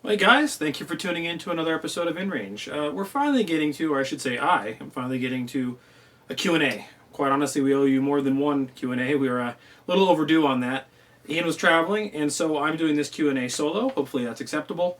Hey guys, thank you for tuning in to another episode of InRange. We're finally getting to, or I should say I am finally getting to a Q&A. Quite honestly, we owe you more than one Q&A. We were a little overdue on that. Ian was traveling, and so I'm doing this Q&A solo. Hopefully that's acceptable.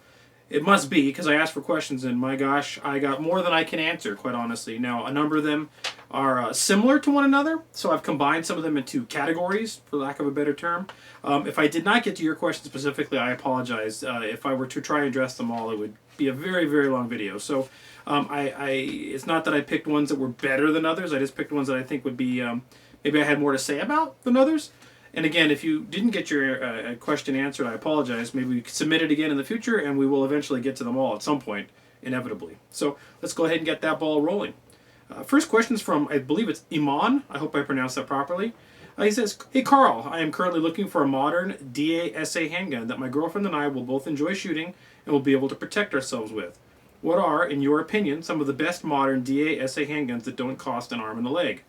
It must be, because I asked for questions, and my gosh, I got more than I can answer, quite honestly. Now, a number of them are similar to one another, so I've combined some of them into categories, for lack of a better term. If I did not get to your question specifically, I apologize. If I were to try and address them all, it would be a very, very long video. So it's not that I picked ones that were better than others. I just picked ones that I think would be, maybe I had more to say about than others. And again, if you didn't get your question answered, I apologize. Maybe we could submit it again in the future, and we will eventually get to them all at some point, inevitably. So let's go ahead and get that ball rolling. First question is from, I believe it's Iman. I hope I pronounced that properly. He says, "Hey Carl, I am currently looking for a modern DASA handgun that my girlfriend and I will both enjoy shooting and will be able to protect ourselves with. What are, in your opinion, some of the best modern DASA handguns that don't cost an arm and a leg?"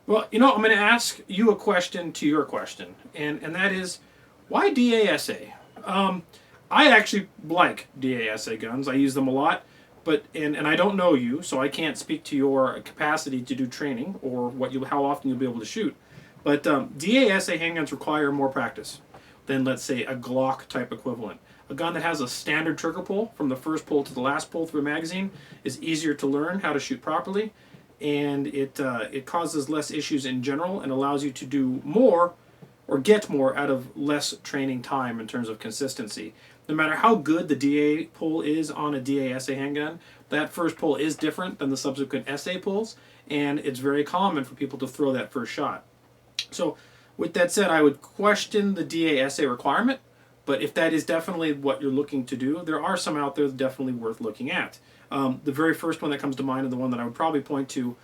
Well, I'm going to ask you a question to your question, and that is, why DASA? I actually like DASA guns. I use them a lot, but and I don't know you, so I can't speak to your capacity to do training or how often you'll be able to shoot. But DASA handguns require more practice than, let's say, a Glock type equivalent. A gun that has a standard trigger pull from the first pull to the last pull through a magazine is easier to learn how to shoot properly, and it causes less issues in general and allows you to do more or get more out of less training time in terms of consistency. No matter how good the DA pull is on a DASA handgun, that first pull is different than the subsequent SA pulls, and it's very common for people to throw that first shot. So with that said, I would question the DASA requirement, but if that is definitely what you're looking to do, there are some out there that are definitely worth looking at. The very first one that comes to mind, and the one that I would probably point to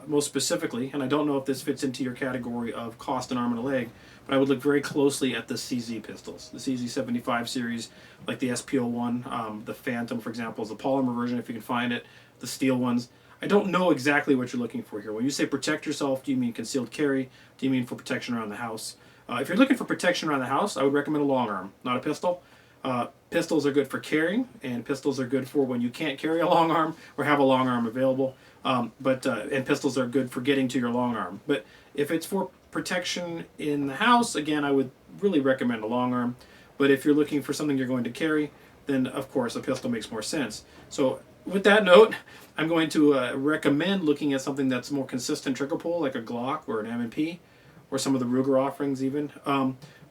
most specifically, and I don't know if this fits into your category of cost an arm and a leg, but I would look very closely at the CZ pistols. The CZ75 series, like the SPO1, the Phantom, for example, is the polymer version if you can find it, the steel ones. I don't know exactly what you're looking for here. When you say protect yourself, do you mean concealed carry? Do you mean for protection around the house? If you're looking for protection around the house, I would recommend a long arm, not a pistol. Pistols are good for carrying, and pistols are good for when you can't carry a long arm or have a long arm available. And pistols are good for getting to your long arm. But if it's for protection in the house, again, I would really recommend a long arm. But if you're looking for something you're going to carry, then of course a pistol makes more sense. So with that note, I'm going to recommend looking at something that's more consistent trigger pull, like a Glock or an M&P, or some of the Ruger offerings even.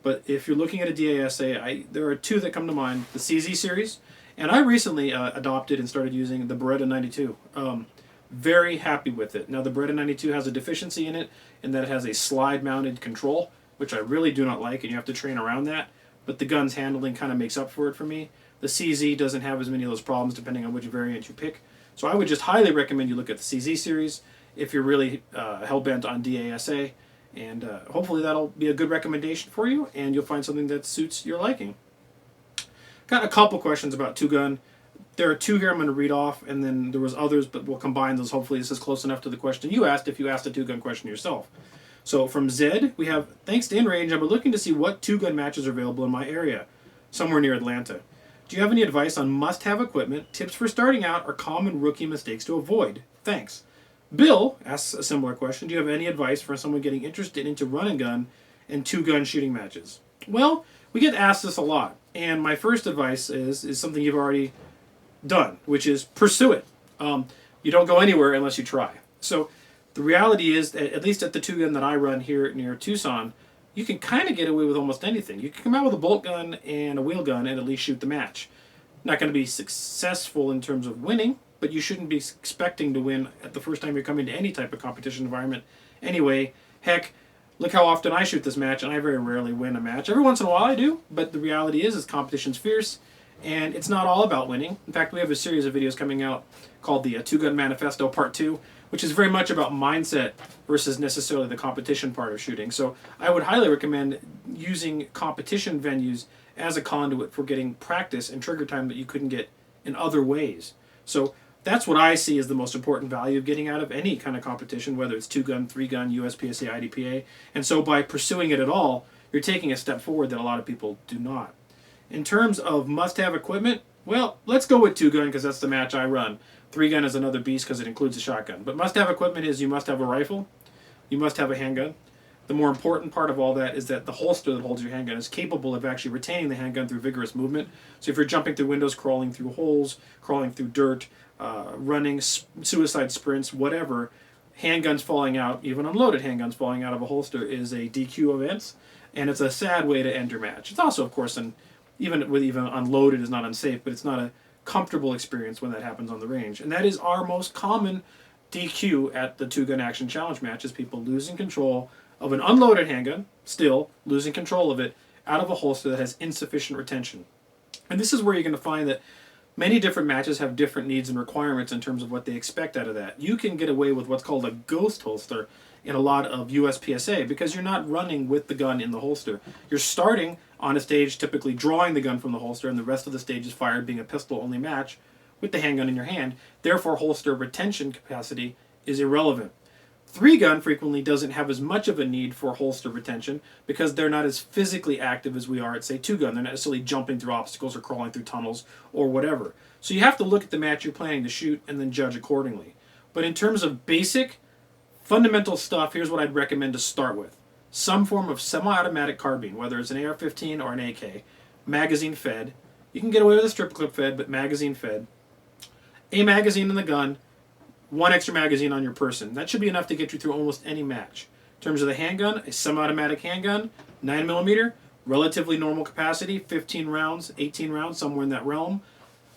But if you're looking at a DASA, there are two that come to mind. The CZ series, and I recently adopted and started using the Beretta 92. Very happy with it. Now the Beretta 92 has a deficiency in it, in that it has a slide-mounted control, which I really do not like, and you have to train around that. But the gun's handling kind of makes up for it for me. The CZ doesn't have as many of those problems depending on which variant you pick. So I would just highly recommend you look at the CZ series if you're really hell-bent on DASA. And hopefully that'll be a good recommendation for you, and you'll find something that suits your liking. Got a couple questions about two-gun. There are two here I'm going to read off, and then there was others, but we'll combine those. Hopefully this is close enough to the question you asked if you asked a two-gun question yourself. So from Zed, we have, "Thanks to InRange, I'm looking to see what two-gun matches are available in my area, somewhere near Atlanta. Do you have any advice on must-have equipment, tips for starting out, or common rookie mistakes to avoid? Thanks." Bill asks a similar question. "Do you have any advice for someone getting interested into run and gun and two-gun shooting matches?" Well, we get asked this a lot, and my first advice is something you've already done, which is pursue it. You don't go anywhere unless you try. So the reality is, that at least at the two-gun that I run here near Tucson, you can kind of get away with almost anything. You can come out with a bolt gun and a wheel gun and at least shoot the match. Not going to be successful in terms of winning, but you shouldn't be expecting to win at the first time you're coming to any type of competition environment. Anyway, heck, look how often I shoot this match, and I very rarely win a match. Every once in a while I do, but the reality is competition's fierce, and it's not all about winning. In fact, we have a series of videos coming out called the Two-Gun Manifesto Part 2, which is very much about mindset versus necessarily the competition part of shooting. So I would highly recommend using competition venues as a conduit for getting practice and trigger time that you couldn't get in other ways. So that's what I see as the most important value of getting out of any kind of competition, whether it's two-gun, three-gun, USPSA, IDPA. And so by pursuing it at all, you're taking a step forward that a lot of people do not. In terms of must-have equipment, well, let's go with 2-gun because that's the match I run. 3-gun is another beast because it includes a shotgun. But must-have equipment is you must have a rifle, you must have a handgun. The more important part of all that is that the holster that holds your handgun is capable of actually retaining the handgun through vigorous movement. So if you're jumping through windows, crawling through holes, crawling through dirt, running suicide sprints, whatever, handguns falling out, even unloaded handguns falling out of a holster is a DQ event, and it's a sad way to end your match. It's also, of course, even unloaded is not unsafe, but it's not a comfortable experience when that happens on the range. And that is our most common DQ at the 2-gun action challenge match, is people losing control of an unloaded handgun, still losing control of it, out of a holster that has insufficient retention. And this is where you're going to find that many different matches have different needs and requirements in terms of what they expect out of that. You can get away with what's called a ghost holster in a lot of USPSA because you're not running with the gun in the holster. You're starting on a stage typically drawing the gun from the holster, and the rest of the stage is fired being a pistol-only match with the handgun in your hand. Therefore, holster retention capacity is irrelevant. 3-gun frequently doesn't have as much of a need for holster retention because they're not as physically active as we are at, say, 2-gun. They're not necessarily jumping through obstacles or crawling through tunnels or whatever. So you have to look at the match you're planning to shoot and then judge accordingly. But in terms of basic, fundamental stuff, here's what I'd recommend to start with. Some form of semi-automatic carbine, whether it's an AR-15 or an AK, magazine fed. You can get away with a strip clip fed, but magazine fed. A magazine in the gun, 1 extra magazine on your person. That should be enough to get you through almost any match. In terms of the handgun, a semi-automatic handgun, 9mm, relatively normal capacity, 15 rounds, 18 rounds, somewhere in that realm.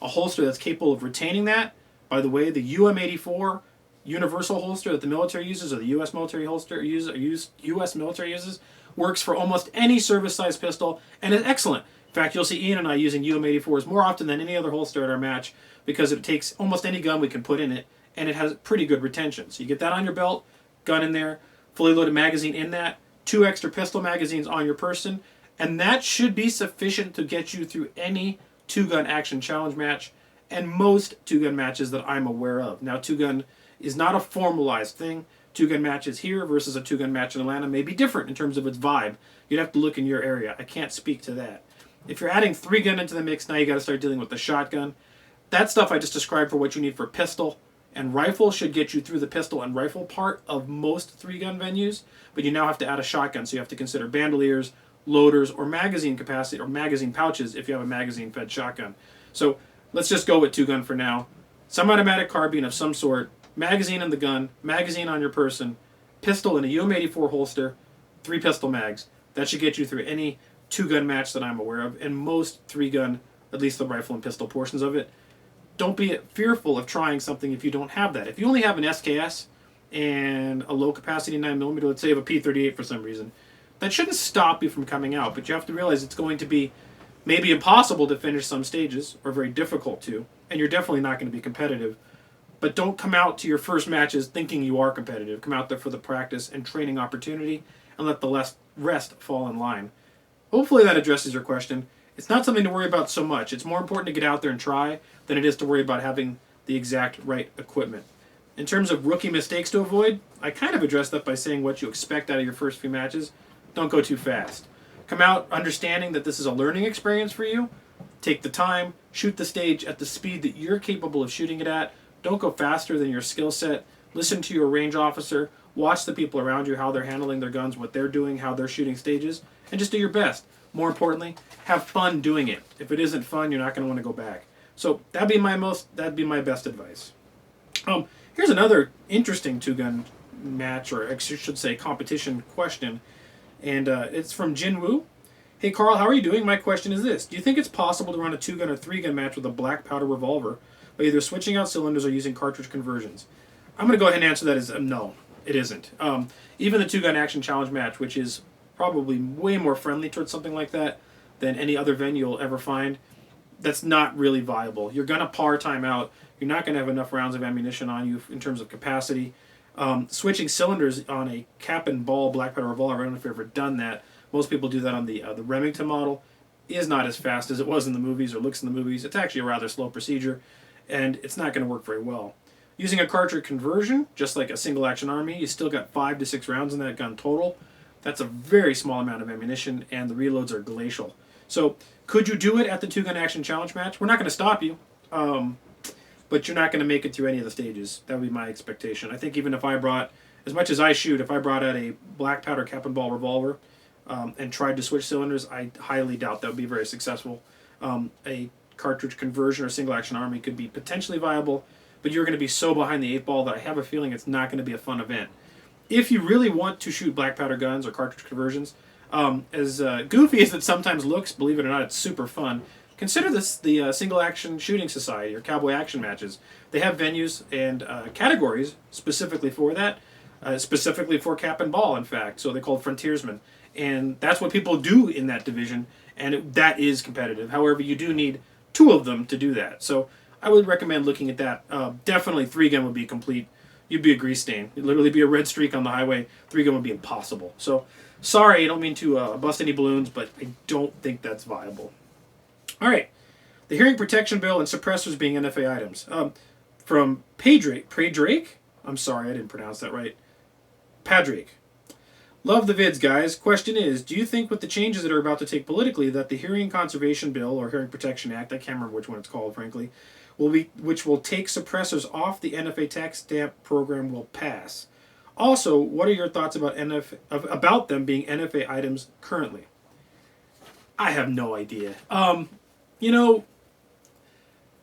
A holster that's capable of retaining that. By the way, the UM84 universal holster that the military uses, or the U.S. military holster U.S. military uses, works for almost any service-sized pistol and is excellent. In fact, you'll see Ian and I using UM84s more often than any other holster at our match because it takes almost any gun we can put in it, and it has pretty good retention. So you get that on your belt, gun in there, fully loaded magazine in that, 2 extra pistol magazines on your person, and that should be sufficient to get you through any 2-gun action challenge match and most 2-gun matches that I'm aware of. Now, 2-gun is not a formalized thing. 2-gun matches here versus a 2-gun match in Atlanta may be different in terms of its vibe. You'd have to look in your area. I can't speak to that. If you're adding 3-gun into the mix, now you got to start dealing with the shotgun. That stuff I just described for what you need for pistol and rifle should get you through the pistol and rifle part of most 3-gun venues, but you now have to add a shotgun, so you have to consider bandoliers, loaders, or magazine capacity, or magazine pouches if you have a magazine-fed shotgun. So let's just go with 2-gun for now. Semi-automatic carbine of some sort, magazine in the gun, magazine on your person, pistol in a UM84 holster, 3 pistol mags. That should get you through any 2-gun match that I'm aware of, and most 3-gun, at least the rifle and pistol portions of it. Don't be fearful of trying something if you don't have that. If you only have an SKS and a low capacity 9mm, let's say you have a P38 for some reason, that shouldn't stop you from coming out, but you have to realize it's going to be maybe impossible to finish some stages, or very difficult to, and you're definitely not going to be competitive. But don't come out to your first matches thinking you are competitive. Come out there for the practice and training opportunity, and let the rest fall in line. Hopefully that addresses your question. It's not something to worry about so much. It's more important to get out there and try than it is to worry about having the exact right equipment. In terms of rookie mistakes to avoid, I kind of addressed that by saying what you expect out of your first few matches. Don't go too fast. Come out understanding that this is a learning experience for you. Take the time, shoot the stage at the speed that you're capable of shooting it at. Don't go faster than your skill set. Listen to your range officer. Watch the people around you, how they're handling their guns, what they're doing, how they're shooting stages, and just do your best. More importantly, have fun doing it. If it isn't fun, you're not going to want to go back. So that'd be my best advice. Here's another interesting 2-gun match, or I should say competition question, and it's from Jin Woo. Hey Carl, how are you doing? My question is this: do you think it's possible to run a 2-gun or 3-gun match with a black powder revolver by either switching out cylinders or using cartridge conversions? I'm going to go ahead and answer that as no, it isn't. Even the 2-gun action challenge match, which is probably way more friendly towards something like that than any other venue you'll ever find, that's not really viable. You're going to par time out. You're not going to have enough rounds of ammunition on you in terms of capacity. Switching cylinders on a cap and ball black powder revolver, I don't know if you've ever done that. Most people do that on the Remington model. Is not as fast as it was in the movies or looks in the movies. It's actually a rather slow procedure, and it's not going to work very well. Using a cartridge conversion, just like a single action army, you still got 5 to 6 rounds in that gun total. That's a very small amount of ammunition, and the reloads are glacial. So could you do it at the two-gun action challenge match? We're not going to stop you, but you're not going to make it through any of the stages. That would be my expectation. I think even if I brought, as much as I shoot, if I brought out a black powder cap and ball revolver and tried to switch cylinders, I highly doubt that would be very successful. A cartridge conversion or single action army could be potentially viable, but you're going to be so behind the eight ball that I have a feeling it's not going to be a fun event. If you really want to shoot black powder guns or cartridge conversions, as goofy as it sometimes looks, believe it or not, it's super fun. Consider this the Single Action Shooting Society or Cowboy Action Matches. They have venues and categories specifically for that, specifically for cap and ball, in fact. So they're called frontiersmen. And that's what people do in that division, and that is competitive. However, you do need two of them to do that. So I would recommend looking at that. Definitely 3-gun would be complete. You'd be a grease stain. You'd literally be a red streak on the highway. 3-gun would be impossible. So sorry, I don't mean to bust any balloons, but I don't think that's viable. All right, the hearing protection bill and suppressors being NFA items. From Padrake? I'm sorry, I didn't pronounce that right. Padrake. Love the vids, guys. Question is, do you think with the changes that are about to take politically that the Hearing Conservation Bill or Hearing Protection Act, I can't remember which one it's called, frankly, which will take suppressors off the NFA tax stamp program will pass? Also, what are your thoughts about about them being NFA items currently? I have no idea. You know,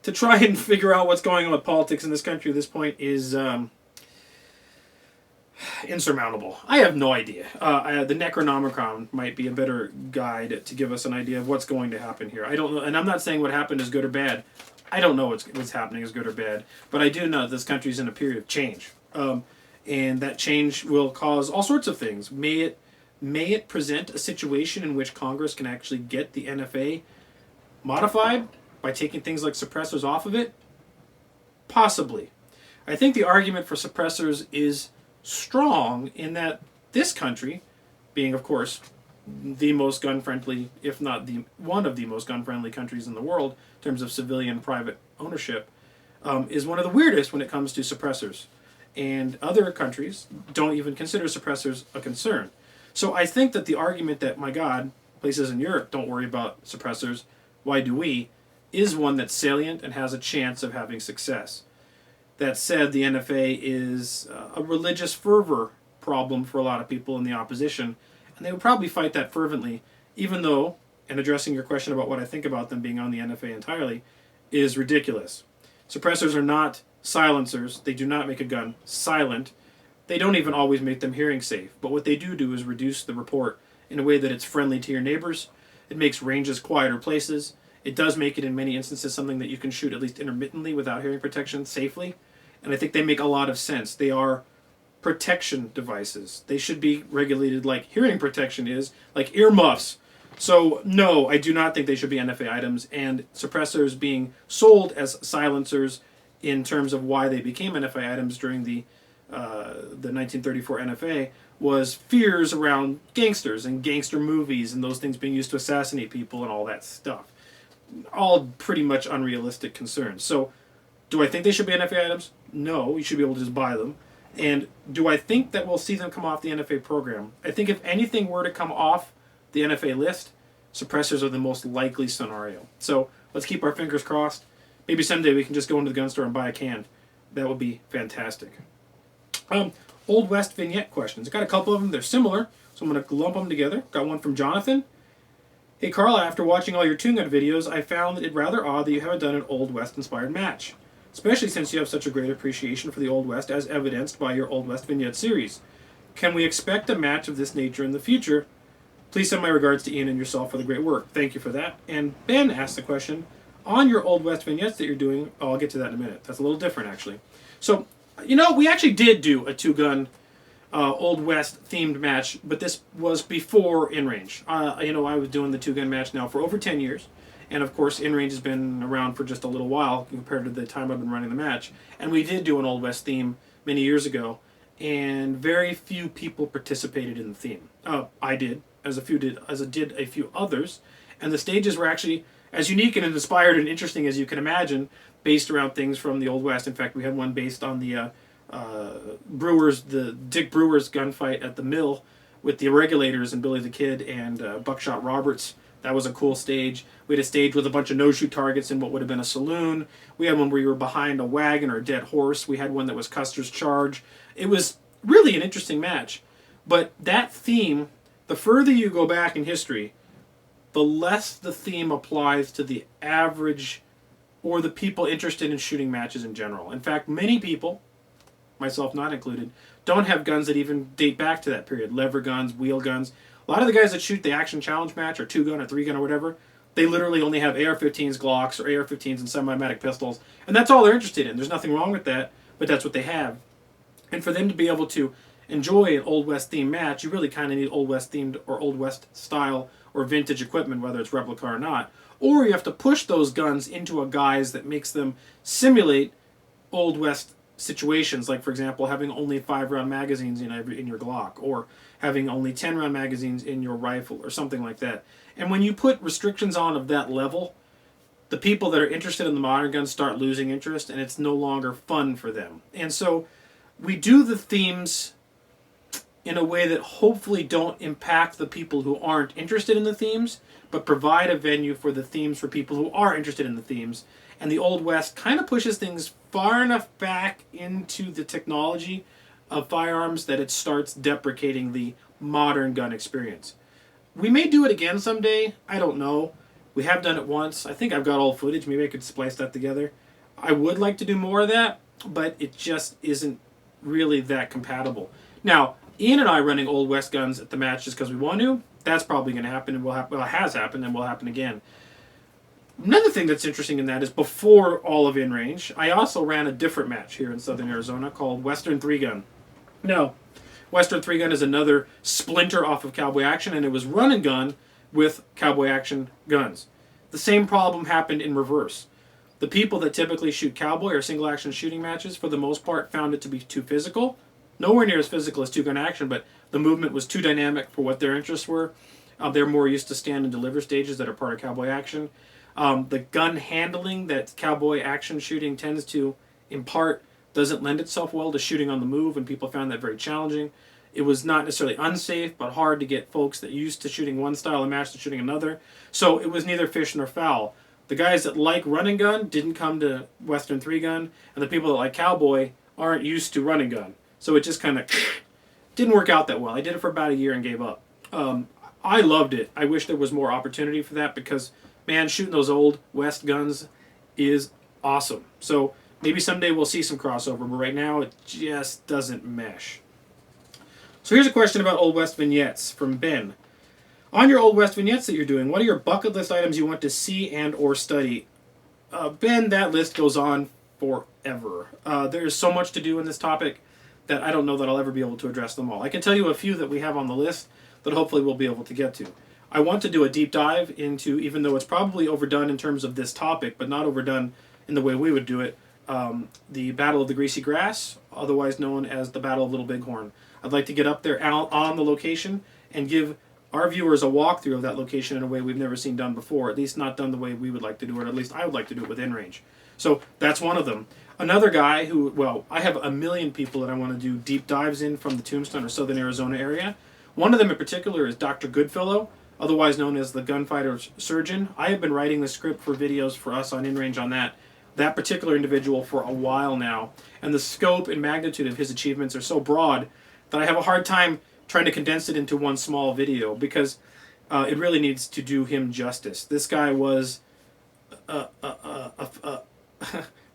to try and figure out what's going on with politics in this country at this point is insurmountable. I have no idea. The Necronomicon might be a better guide to give us an idea of what's going to happen here. I don't know, and I'm not saying what happened is good or bad. I don't know what's happening is good or bad, but I do know this country's in a period of change, and that change will cause all sorts of things. May it present a situation in which Congress can actually get the NFA modified by taking things like suppressors off of it? Possibly. I think the argument for suppressors is strong in that this country, being of course the most gun-friendly, if not one of the most gun-friendly countries in the world in terms of civilian private ownership, is one of the weirdest when it comes to suppressors. And other countries don't even consider suppressors a concern. So I think that the argument that, my God, places in Europe don't worry about suppressors, why do we, is one that's salient and has a chance of having success. That said, the NFA is a religious fervor problem for a lot of people in the opposition, and they would probably fight that fervently, even though, and addressing your question about what I think about them being on the NFA entirely, is ridiculous. Suppressors are not silencers. They do not make a gun silent. They don't even always make them hearing safe, but what they do is reduce the report in a way that it's friendly to your neighbors. It makes ranges quieter places. It does make it in many instances something that you can shoot at least intermittently without hearing protection safely, and I think they make a lot of sense. They are protection devices. They should be regulated like hearing protection is, like earmuffs. So no, I do not think they should be NFA items, and suppressors being sold as silencers in terms of why they became NFA items during the 1934 NFA was fears around gangsters and gangster movies and those things being used to assassinate people and all that stuff. All pretty much unrealistic concerns. So do I think they should be NFA items? No, you should be able to just buy them. And do I think that we'll see them come off the NFA program? I think if anything were to come off the NFA list, suppressors are the most likely scenario. So let's keep our fingers crossed. Maybe someday we can just go into the gun store and buy a can. That would be fantastic. Old West vignette questions. I got a couple of them. They're similar, so I'm going to lump them together. Got one from Jonathan. Hey Carl, after watching all your two-gun videos, I found it rather odd that you haven't done an Old West-inspired match, especially since you have such a great appreciation for the Old West as evidenced by your Old West vignette series. Can we expect a match of this nature in the future? Please send my regards to Ian and yourself for the great work. Thank you for that. And Ben asked the question, on your Old West vignettes that you're doing, I'll get to that in a minute. That's a little different, actually. So, you know, we actually did do a two-gun Old West themed match, but this was before InRange. You know, I was doing the two-gun match now for over 10 years, and of course InRange has been around for just a little while compared to the time I've been running the match. And we did do an Old West theme many years ago, and very few people participated in the theme. I did, as did a few others, and the stages were actually as unique and inspired and interesting as you can imagine, based around things from the Old West. In fact, we had one based on the Dick Brewer's gunfight at the mill with the Regulators and Billy the Kid and Buckshot Roberts That was a cool stage. We had a stage with a bunch of no-shoot targets in what would have been a saloon. We had one where you were behind a wagon or a dead horse. We had one that was Custer's Charge. It was really an interesting match. But that theme, the further you go back in history, the less the theme applies to the average or the people interested in shooting matches in general. In fact, many people, myself not included, don't have guns that even date back to that period. Lever guns, wheel guns. A lot of the guys that shoot the action challenge match or 2-gun or 3-gun or whatever, they literally only have AR-15s, Glocks, or AR-15s and semi-automatic pistols. And that's all they're interested in. There's nothing wrong with that, but that's what they have. And for them to be able to enjoy an Old West themed match, you really kind of need Old West themed or Old West style or vintage equipment, whether it's replica or not. Or you have to push those guns into a guise that makes them simulate Old West situations, like, for example, having only 5-round magazines in your Glock, or having only 10-round magazines in your rifle, or something like that. And when you put restrictions on of that level, the people that are interested in the modern guns start losing interest, and it's no longer fun for them. And so we do the themes in a way that hopefully don't impact the people who aren't interested in the themes, but provide a venue for the themes for people who are interested in the themes. And the Old West kind of pushes things far enough back into the technology of firearms that it starts deprecating the modern gun experience. We may do it again someday. I don't know. We have done it once. I think I've got old footage. Maybe I could splice that together. I would like to do more of that, but it just isn't really that compatible. Now, Ian and I running Old West guns at the match just because we want to, that's probably going to happen, and well, it has happened and will happen again. Another thing that's interesting in that is before all of InRange, I also ran a different match here in Southern Arizona called Western 3-Gun. Now, Western 3-Gun is another splinter off of Cowboy Action, and it was run and gun with Cowboy Action guns. The same problem happened in reverse. The people that typically shoot cowboy or single action shooting matches, for the most part, found it to be too physical. Nowhere near as physical as 2-gun action, but the movement was too dynamic for what their interests were. They're more used to stand and deliver stages that are part of Cowboy Action. The gun handling that Cowboy Action shooting tends to impart doesn't lend itself well to shooting on the move, and people found that very challenging. It was not necessarily unsafe, but hard to get folks that used to shooting one style of match to shooting another. So it was neither fish nor fowl. The guys that like run and gun didn't come to Western 3-Gun, and the people that like cowboy aren't used to run and gun. So it just kind of didn't work out that well. I did it for about a year and gave up. I loved it. I wish there was more opportunity for that because, man, shooting those Old West guns is awesome. So maybe someday we'll see some crossover, but right now it just doesn't mesh. So here's a question about Old West vignettes from Ben. On your Old West vignettes that you're doing, what are your bucket list items you want to see and or study? Ben, that list goes on forever. There is so much to do in this topic that I don't know that I'll ever be able to address them all. I can tell you a few that we have on the list that hopefully we'll be able to get to. I want to do a deep dive into, even though it's probably overdone in terms of this topic, but not overdone in the way we would do it, the Battle of the Greasy Grass, otherwise known as the Battle of Little Bighorn. I'd like to get up there out on the location and give our viewers a walkthrough of that location in a way we've never seen done before, at least not done the way we would like to do it, or at least I would like to do it with InRange. So that's one of them. Another guy who, well, I have a million people that I want to do deep dives in from the Tombstone or Southern Arizona area. One of them in particular is Dr. Goodfellow, otherwise known as the gunfighter surgeon. I have been writing the script for videos for us on InRange on that particular individual for a while now, and the scope and magnitude of his achievements are so broad that I have a hard time trying to condense it into one small video because it really needs to do him justice. This guy was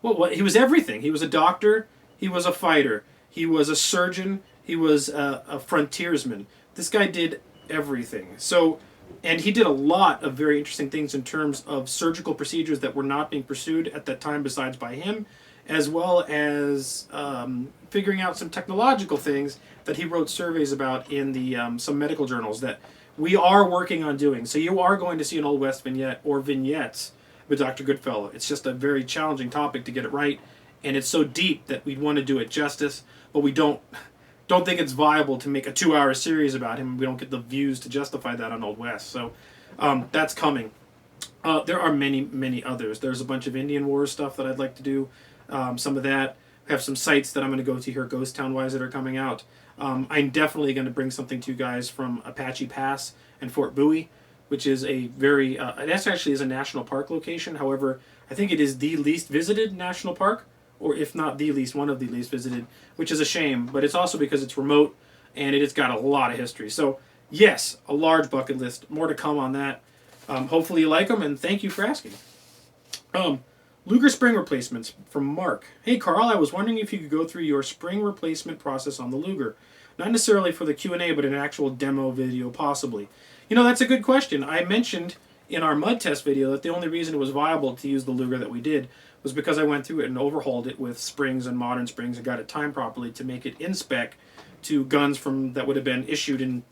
well, he was everything. He was a doctor, he was a fighter, he was a surgeon, he was a frontiersman. This guy did everything. So, and he did a lot of very interesting things in terms of surgical procedures that were not being pursued at that time besides by him, as well as figuring out some technological things that he wrote surveys about in the some medical journals that we are working on doing. So you are going to see an Old West vignette or vignettes with Dr. Goodfellow. It's just a very challenging topic to get it right, and it's so deep that we want to do it justice, but we don't think it's viable to make a 2-hour series about him. We don't get the views to justify that on Old West. So that's coming. There are many others. There's a bunch of Indian Wars stuff that I'd like to do. Some of that. I have some sites that I'm going to go to here, Ghost Town-wise, that are coming out. I'm definitely going to bring something to you guys from Apache Pass and Fort Bowie. which is a very, it actually is a national park location. However, I think it is the least visited national park, or if not the least, one of the least visited, which is a shame. But it's also because it's remote and it's got a lot of history. So yes, a large bucket list. More to come on that. Hopefully you like them, and thank you for asking. Luger spring replacements from Mark. Hey Carl, I was wondering if you could go through your spring replacement process on the Luger. Not necessarily for the Q&A, but an actual demo video possibly. You know, that's a good question. I mentioned in our mud test video that the only reason it was viable to use the Luger that we did was because I went through it and overhauled it with springs and modern springs and got it timed properly to make it in spec to guns that would have been issued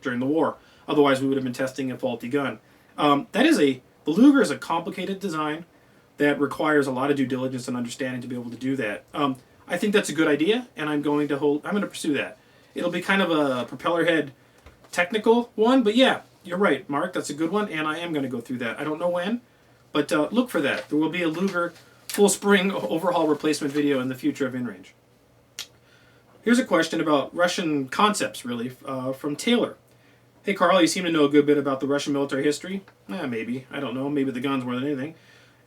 during the war. Otherwise, we would have been testing a faulty gun. The Luger is a complicated design that requires a lot of due diligence and understanding to be able to do that. I think that's a good idea, and I'm going to pursue that. It'll be kind of a propeller head technical one, but yeah, you're right, Mark, that's a good one, and I am going to go through that. I don't know when, but look for that. There will be a Luger full spring overhaul replacement video in the future of InRange. Here's a question about Russian concepts, really, from Taylor. Hey Carl, you seem to know a good bit about the Russian military history. Maybe, I don't know, maybe the guns more than anything.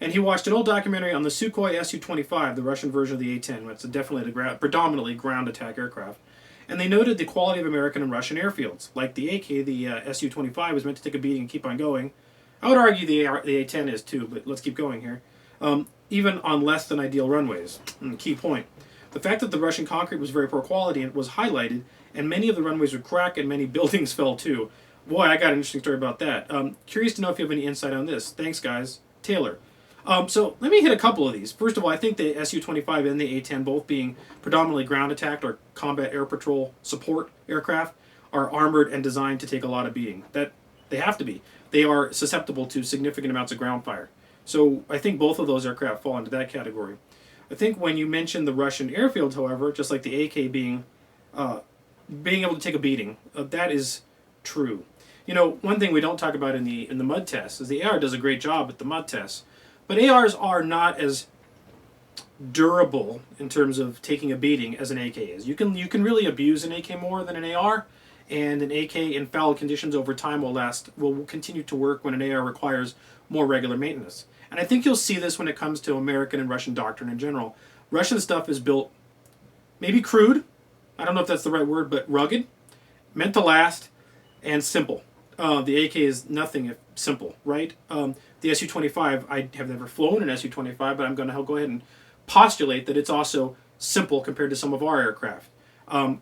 And he watched an old documentary on the Sukhoi SU25, the Russian version of the A-10. It's definitely predominantly ground attack aircraft. And they noted the quality of American and Russian airfields. Like the AK, the SU-25 was meant to take a beating and keep on going. I would argue the A-10 is too, but let's keep going here. Even on less than ideal runways. Key point. The fact that the Russian concrete was very poor quality was highlighted, and many of the runways would crack and many buildings fell too. Boy, I got an interesting story about that. Curious to know if you have any insight on this. Thanks, guys. Taylor. So let me hit a couple of these. First of all, I think the Su-25 and the A-10, both being predominantly ground attacked or combat air patrol support aircraft, are armored and designed to take a lot of beating. That they have to be. They are susceptible to significant amounts of ground fire. So I think both of those aircraft fall into that category. I think when you mention the Russian airfields, however, just like the AK being able to take a beating, that is true. You know, one thing we don't talk about in the mud tests is the AR does a great job at the mud tests. But ARs are not as durable in terms of taking a beating as an AK is. You can really abuse an AK more than an AR, and an AK in foul conditions over time will continue to work when an AR requires more regular maintenance. And I think you'll see this when it comes to American and Russian doctrine in general. Russian stuff is built maybe crude, I don't know if that's the right word, but rugged, meant to last, and simple. The AK is nothing if simple, right? The Su-25, I have never flown an Su-25, but I'm going to go ahead and postulate that it's also simple compared to some of our aircraft.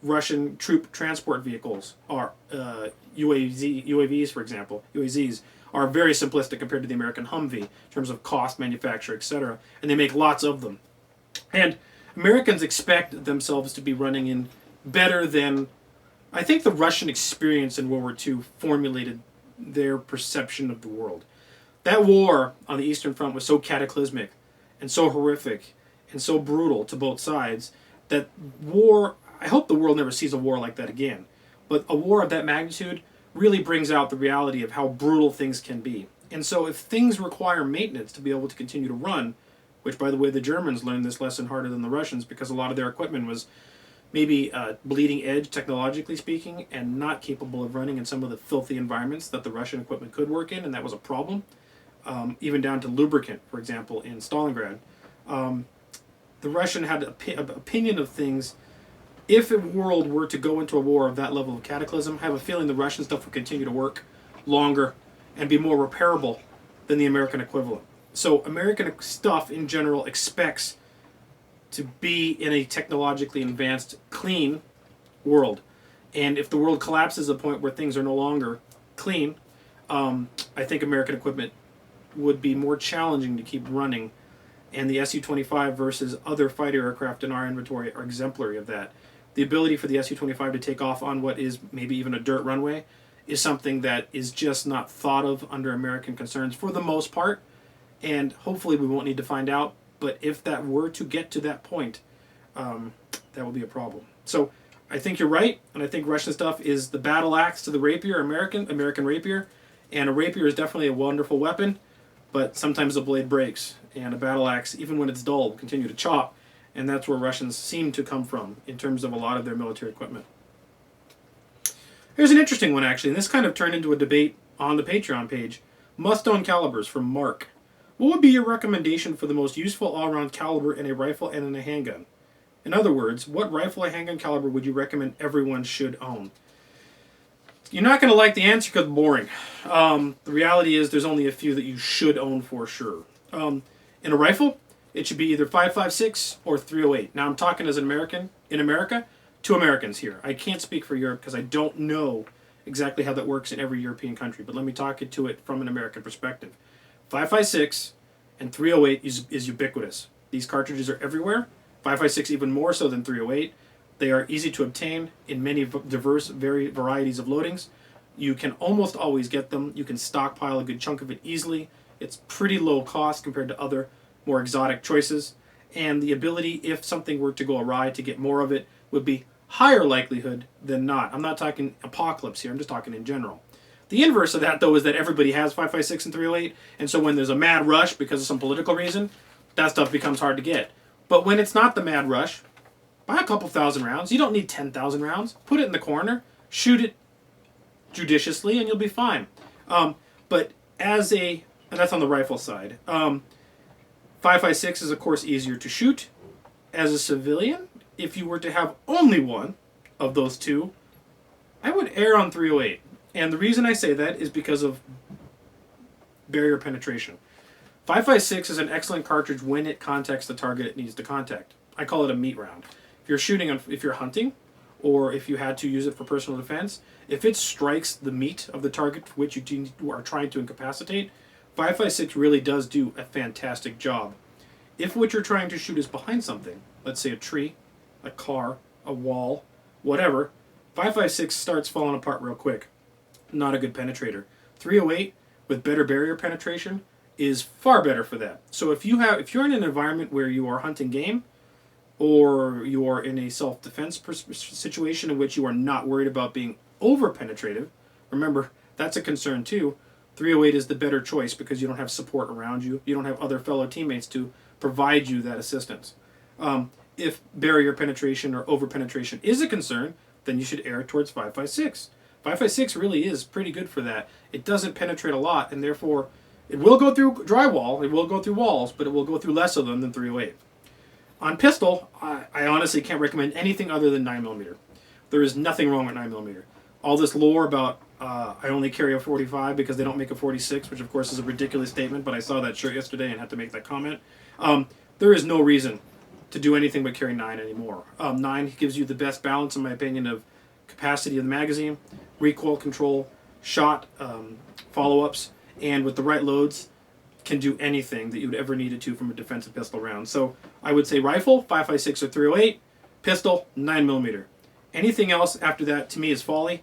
Russian troop transport vehicles are UAVs, for example, UAZs, are very simplistic compared to the American Humvee in terms of cost, manufacture, etc. And they make lots of them. And Americans expect themselves to be running in better than, I think the Russian experience in World War II formulated their perception of the world. That war on the Eastern Front was so cataclysmic and so horrific and so brutal to both sides that war, I hope the world never sees a war like that again, but a war of that magnitude really brings out the reality of how brutal things can be. And so if things require maintenance to be able to continue to run, which by the way the Germans learned this lesson harder than the Russians because a lot of their equipment was maybe bleeding edge technologically speaking and not capable of running in some of the filthy environments that the Russian equipment could work in, and that was a problem. Even down to lubricant, for example, in Stalingrad. The Russian had an opinion of things. If a world were to go into a war of that level of cataclysm, I have a feeling the Russian stuff would continue to work longer and be more repairable than the American equivalent. So American stuff in general expects to be in a technologically advanced, clean world. And if the world collapses to the point where things are no longer clean, I think American equipment would be more challenging to keep running. And the Su-25 versus other fighter aircraft in our inventory are exemplary of that. The ability for the Su-25 to take off on what is maybe even a dirt runway is something that is just not thought of under American concerns for the most part. And hopefully we won't need to find out. But if that were to get to that point, that will be a problem. So I think you're right, and I think Russian stuff is the battle axe to the rapier, American rapier. And a rapier is definitely a wonderful weapon, but sometimes the blade breaks, and a battle axe, even when it's dull, will continue to chop, and that's where Russians seem to come from in terms of a lot of their military equipment. Here's an interesting one, actually, and this kind of turned into a debate on the Patreon page, must-own calibers from Mark. What would be your recommendation for the most useful all-around caliber in a rifle and in a handgun? In other words, what rifle or handgun caliber would you recommend everyone should own? You're not going to like the answer because it's boring. The reality is there's only a few that you should own for sure. In a rifle, it should be either 5.56 or 308. Now I'm talking as an American, in America, to Americans here. I can't speak for Europe because I don't know exactly how that works in every European country, but let me talk to it from an American perspective. 5.56 and 308 is ubiquitous. These cartridges are everywhere. 5.56 even more so than 308. They are easy to obtain in many diverse varieties of loadings. You can almost always get them. You can stockpile a good chunk of it easily. It's pretty low cost compared to other more exotic choices. And the ability, if something were to go awry, to get more of it would be higher likelihood than not. I'm not talking apocalypse here. I'm just talking in general. The inverse of that, though, is that everybody has 5.56 and 308, and so when there's a mad rush because of some political reason, that stuff becomes hard to get. But when it's not the mad rush, buy a couple thousand rounds. You don't need 10,000 rounds. Put it in the corner, shoot it judiciously, and you'll be fine. But as a, and that's on the rifle side, 5.56 is, of course, easier to shoot. As a civilian, if you were to have only one of those two, I would err on 308. And the reason I say that is because of barrier penetration. 5.56 is an excellent cartridge when it contacts the target it needs to contact. I call it a meat round. If you're shooting, if you're hunting, or if you had to use it for personal defense, if it strikes the meat of the target which you are trying to incapacitate, 5.56 really does do a fantastic job. If what you're trying to shoot is behind something, let's say a tree, a car, a wall, whatever, 5.56 starts falling apart real quick. Not a good penetrator. 308 with better barrier penetration is far better for that. So if you're in an environment where you are hunting game, or you are in a self-defense situation in which you are not worried about being over-penetrative, remember, that's a concern too. 308 is the better choice because you don't have support around you. You don't have other fellow teammates to provide you that assistance. If barrier penetration or over-penetration is a concern, then you should err towards 5.56. 5.56 really is pretty good for that. It doesn't penetrate a lot, and therefore it will go through drywall, it will go through walls, but it will go through less of them than 308. On pistol, I honestly can't recommend anything other than 9mm. There is nothing wrong with 9mm. All this lore about I only carry a 45 because they don't make a 46, which of course is a ridiculous statement, but I saw that shirt yesterday and had to make that comment. There is no reason to do anything but carry 9 anymore. 9 gives you the best balance, in my opinion, of capacity of the magazine, recoil control, shot follow-ups, and with the right loads, can do anything that you would ever need it to from a defensive pistol round. So I would say rifle, 5.56 or 308, pistol, 9mm. Anything else after that, to me, is folly,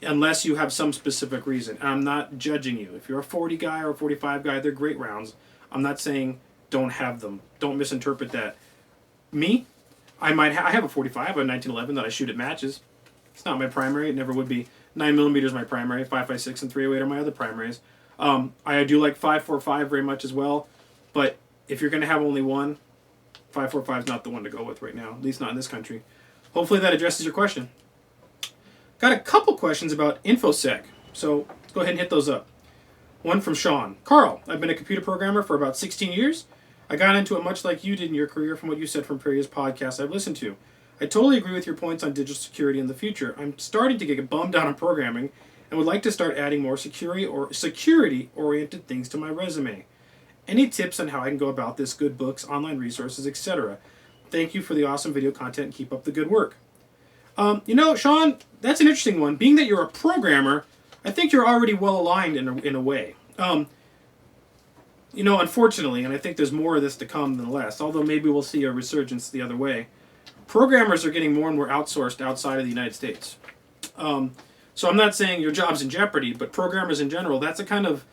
unless you have some specific reason. And I'm not judging you. If you're a 40 guy or a 45 guy, they're great rounds. I'm not saying don't have them. Don't misinterpret that. Me, I have a 45, a 1911 that I shoot at matches. It's not my primary. It never would be. 9mm is my primary. 5.56 and 308 are my other primaries. I do like 5.45 very much as well. But if you're going to have only one, 5.45 is not the one to go with right now. At least not in this country. Hopefully that addresses your question. Got a couple questions about infosec. So let's go ahead and hit those up. One from Sean. Carl, I've been a computer programmer for about 16 years. I got into it much like you did in your career from what you said from previous podcasts I've listened to. I totally agree with your points on digital security in the future. I'm starting to get bummed out on programming and would like to start adding more security-oriented things to my resume. Any tips on how I can go about this? Good books, online resources, etc. Thank you for the awesome video content and keep up the good work. Sean, that's an interesting one. Being that you're a programmer, I think you're already well aligned in a way. Unfortunately, and I think there's more of this to come than less, although maybe we'll see a resurgence the other way, programmers are getting more and more outsourced outside of the United States. So I'm not saying your job's in jeopardy, but programmers in general, that's a kind of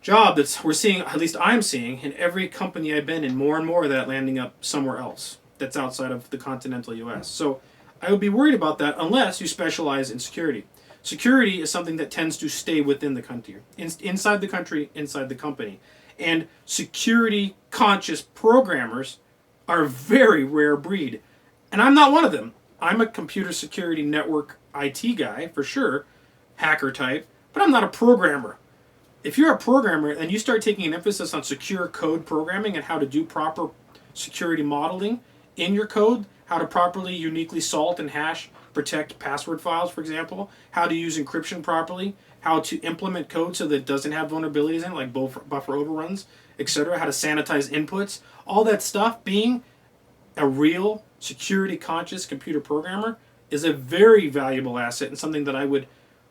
job that we're seeing, at least I'm seeing, in every company I've been in, more and more of that landing up somewhere else that's outside of the continental U.S. So I would be worried about that unless you specialize in security. Security is something that tends to stay within the country, inside the country, inside the company. And security-conscious programmers are a very rare breed. And I'm not one of them. I'm a computer security network IT guy, for sure, hacker type, but I'm not a programmer. If you're a programmer and you start taking an emphasis on secure code programming and how to do proper security modeling in your code, how to properly, uniquely salt and hash, protect password files, for example, how to use encryption properly, how to implement code so that it doesn't have vulnerabilities in it, like buffer overruns, etc., how to sanitize inputs, all that stuff, being a real security-conscious computer programmer is a very valuable asset and something that I would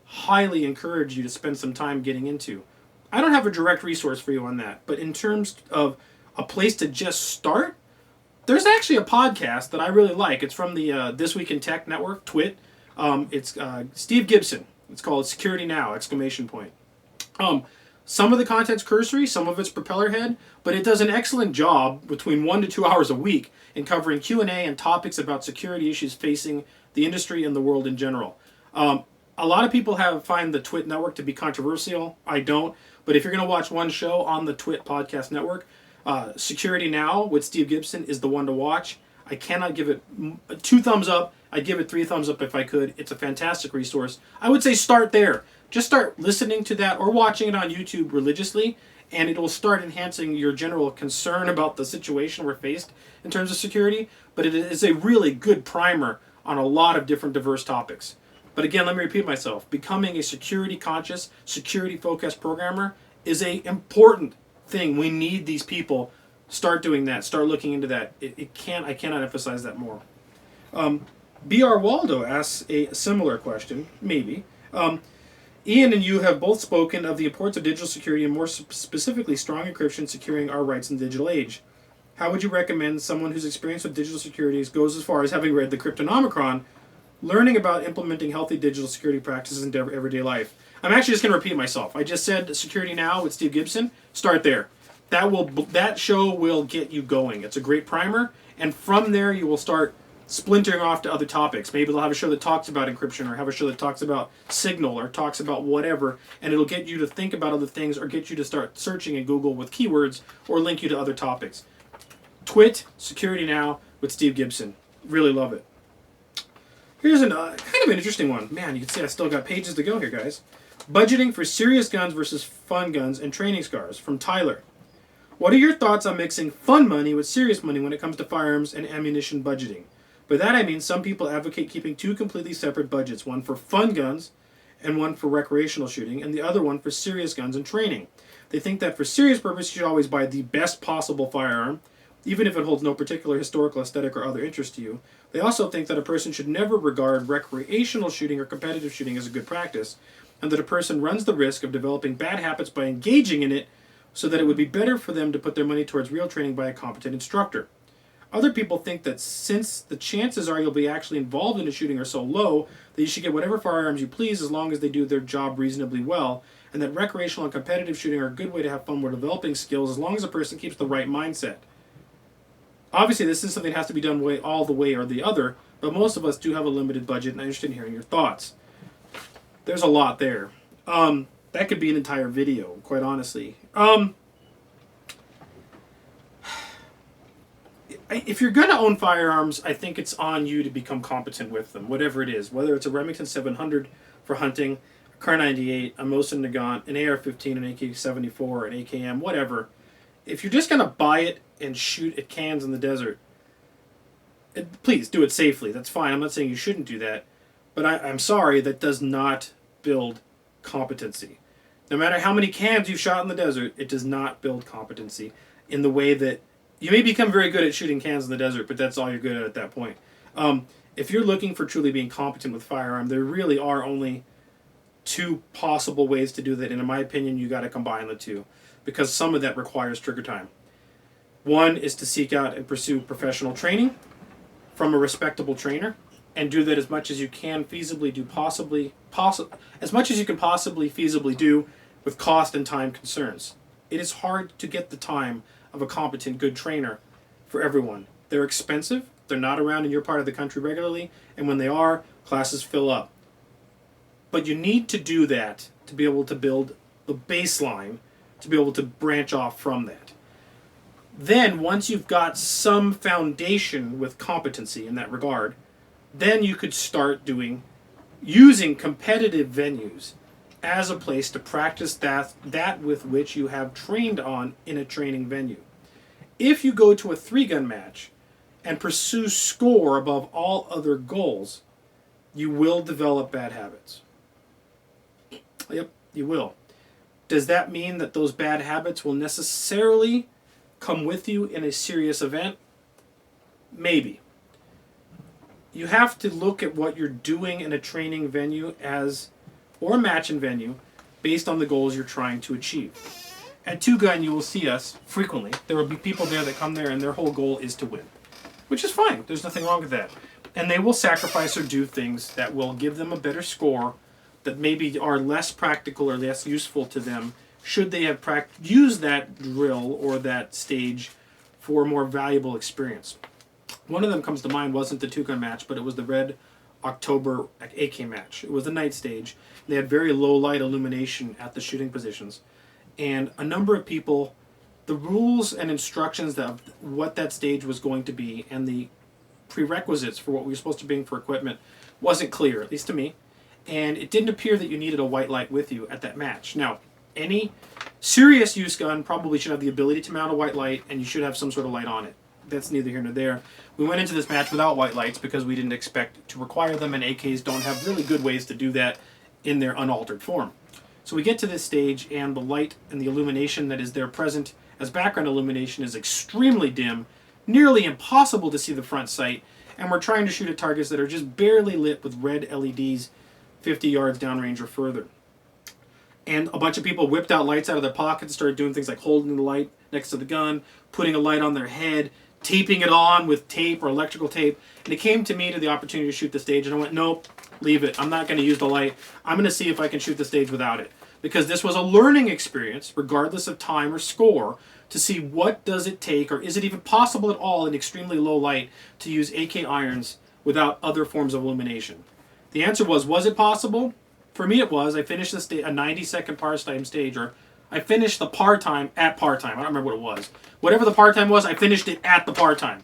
highly encourage you to spend some time getting into. I don't have a direct resource for you on that, but in terms of a place to just start, there's actually a podcast that I really like. It's from the This Week in Tech Network, TWIT. It's Steve Gibson. It's called Security Now! Exclamation point. Some of the content's cursory, some of it's propeller head, but it does an excellent job between 1 to 2 hours a week in covering Q&A and topics about security issues facing the industry and the world in general. A lot of people find the TWIT network to be controversial. I don't. But if you're going to watch one show on the TWIT podcast network, Security Now! With Steve Gibson is the one to watch. I cannot give it 2 thumbs up. I'd give it 3 thumbs up if I could. It's a fantastic resource. I would say start there. Just start listening to that or watching it on YouTube religiously, and it will start enhancing your general concern about the situation we're faced in terms of security. But it is a really good primer on a lot of different diverse topics. But again, let me repeat myself. Becoming a security-conscious, security-focused programmer is an important thing. We need these people. Start doing that. Start looking into that. I cannot emphasize that more. B.R. Waldo asks a similar question, maybe. Ian and you have both spoken of the importance of digital security and more specifically strong encryption securing our rights in the digital age. How would you recommend someone whose experience with digital security goes as far as having read the Cryptonomicon, learning about implementing healthy digital security practices in everyday life? I'm actually just going to repeat myself. I just said Security Now! With Steve Gibson. Start there. That show will get you going. It's a great primer, and from there you will start splintering off to other topics. Maybe they'll have a show that talks about encryption, or have a show that talks about signal, or talks about whatever, and it'll get you to think about other things, or get you to start searching in Google with keywords, or link you to other topics. TWIT, Security Now! With Steve Gibson. Really love it. Here's kind of an interesting one. Man, you can see I still got pages to go here, guys. Budgeting for serious guns versus fun guns and training scars, from Tyler. What are your thoughts on mixing fun money with serious money when it comes to firearms and ammunition budgeting? By that I mean some people advocate keeping 2 completely separate budgets, one for fun guns and one for recreational shooting, and the other one for serious guns and training. They think that for serious purpose you should always buy the best possible firearm, even if it holds no particular historical, aesthetic, or other interest to you. They also think that a person should never regard recreational shooting or competitive shooting as a good practice, and that a person runs the risk of developing bad habits by engaging in it, so that it would be better for them to put their money towards real training by a competent instructor. Other people think that since the chances are you'll be actually involved in a shooting are so low, that you should get whatever firearms you please as long as they do their job reasonably well, and that recreational and competitive shooting are a good way to have fun with developing skills as long as a person keeps the right mindset. Obviously, this is something that has to be done all the way or the other, but most of us do have a limited budget, and I'm interested in hearing your thoughts. There's a lot there. That could be an entire video, quite honestly. If you're going to own firearms, I think it's on you to become competent with them, whatever it is. Whether it's a Remington 700 for hunting, a Kar 98, a Mosin Nagant, an AR-15, an AK-74, an AKM, whatever. If you're just going to buy it and shoot at cans in the desert, please do it safely. That's fine. I'm not saying you shouldn't do that. But I'm sorry, that does not build competency. No matter how many cans you've shot in the desert, it does not build competency in the way that you may become very good at shooting cans in the desert, but that's all you're good at that point. If you're looking for truly being competent with firearm, there really are only 2 possible ways to do that, and in my opinion, you got to combine the 2, because some of that requires trigger time. One is to seek out and pursue professional training from a respectable trainer, and do that as much as you can feasibly do, as much as you can possibly feasibly do with cost and time concerns. It is hard to get the time of a competent, good trainer for everyone. They're expensive, they're not around in your part of the country regularly, and when they are, classes fill up. But you need to do that to be able to build the baseline, to be able to branch off from that. Then, once you've got some foundation with competency in that regard, then you could start using competitive venues as a place to practice that with which you have trained on in a training venue. If you go to a 3-gun match and pursue score above all other goals, you will develop bad habits. Yep, you will. Does that mean that those bad habits will necessarily come with you in a serious event? Maybe. You have to look at what you're doing in a training venue or a matching venue based on the goals you're trying to achieve. At 2-gun, you will see us frequently. There will be people there that come there and their whole goal is to win, which is fine. There's nothing wrong with that. And they will sacrifice or do things that will give them a better score that maybe are less practical or less useful to them should they have used that drill or that stage for a more valuable experience. One of them comes to mind, wasn't the 2-gun match, but it was the Red October AK match. It was the night stage. They had very low light illumination at the shooting positions. And a number of people, the rules and instructions of what that stage was going to be and the prerequisites for what we were supposed to bring for equipment wasn't clear, at least to me. And it didn't appear that you needed a white light with you at that match. Now, any serious use gun probably should have the ability to mount a white light, and you should have some sort of light on it. That's neither here nor there. We went into this match without white lights because we didn't expect to require them, and AKs don't have really good ways to do that in their unaltered form. So we get to this stage, and the light and the illumination that is there present as background illumination is extremely dim, nearly impossible to see the front sight, and we're trying to shoot at targets that are just barely lit with red LEDs 50 yards downrange or further. And a bunch of people whipped out lights out of their pockets, started doing things like holding the light next to the gun, putting a light on their head, taping it on with tape or electrical tape. And it came to me to the opportunity to shoot the stage, and I went, nope, leave it. I'm not going to use the light. I'm going to see if I can shoot the stage without it. Because this was a learning experience, regardless of time or score, to see what does it take, or is it even possible at all in extremely low light to use AK irons without other forms of illumination. The answer was it possible? For me it was. I finished a 90-second par time stage, or I finished the par time at par time. I don't remember what it was. Whatever the par time was, I finished it at the par time.